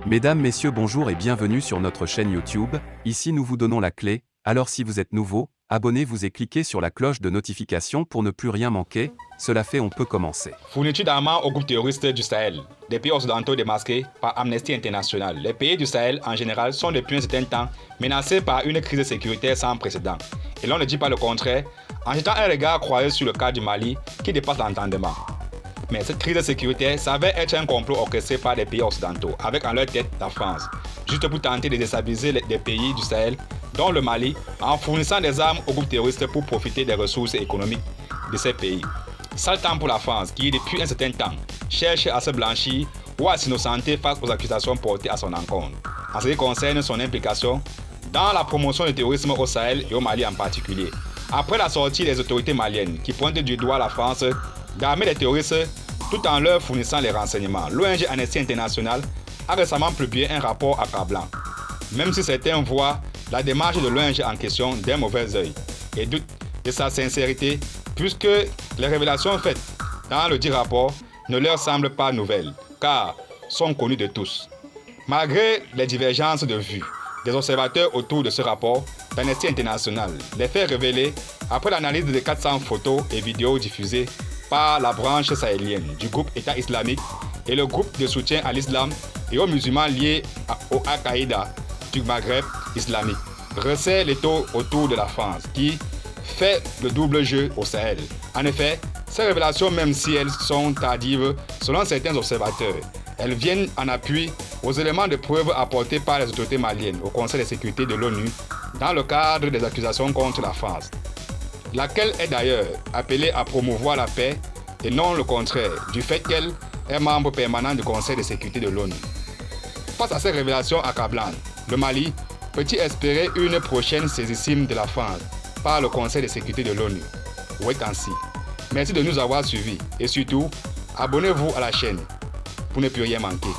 Mesdames, Messieurs, bonjour et bienvenue sur notre chaîne YouTube. Ici nous vous donnons la clé, alors si vous êtes nouveau, abonnez-vous et cliquez sur la cloche de notification pour ne plus rien manquer. Cela fait, on peut commencer. Fourniture d'armes au groupe terroriste du Sahel. Des pays occidentaux démasqués par Amnesty International. Les pays du Sahel en général sont depuis un certain temps menacés par une crise sécuritaire sans précédent. Et l'on ne dit pas le contraire en jetant un regard croisé sur le cas du Mali qui dépasse l'entendement. Mais cette crise sécuritaire s'avère être un complot orchestré par des pays occidentaux, avec en leur tête la France, juste pour tenter de déstabiliser les pays du Sahel, dont le Mali, en fournissant des armes aux groupes terroristes pour profiter des ressources économiques de ces pays. Sale temps pour la France, qui depuis un certain temps cherche à se blanchir ou à s'innocenter face aux accusations portées à son encontre, en ce qui concerne son implication dans la promotion du terrorisme au Sahel et au Mali en particulier. Après la sortie des autorités maliennes qui pointent du doigt la France d'armer les terroristes tout en leur fournissant les renseignements, l'ONG Amnesty International a récemment publié un rapport accablant. Même si certains voient la démarche de l'ONG en question d'un mauvais œil et doutent de sa sincérité, puisque les révélations faites dans le dit rapport ne leur semblent pas nouvelles, car sont connues de tous. Malgré les divergences de vues des observateurs autour de ce rapport d'Amnesty International, les faits révélés après l'analyse de 400 photos et vidéos diffusées par la branche sahélienne du groupe État islamique et le groupe de soutien à l'islam et aux musulmans liés au Al-Qaïda du Maghreb islamique, resserre l'étau autour de la France qui fait le double jeu au Sahel. En effet, ces révélations, même si elles sont tardives selon certains observateurs, elles viennent en appui aux éléments de preuve apportés par les autorités maliennes au Conseil de sécurité de l'ONU dans le cadre des accusations contre la France, laquelle est d'ailleurs appelée à promouvoir la paix et non le contraire, du fait qu'elle est membre permanent du Conseil de sécurité de l'ONU. Face à ces révélations accablantes, le Mali peut-il espérer une prochaine saisissime de la France par le Conseil de sécurité de l'ONU? Wait and see. Merci de nous avoir suivis et surtout, abonnez-vous à la chaîne pour ne plus rien manquer.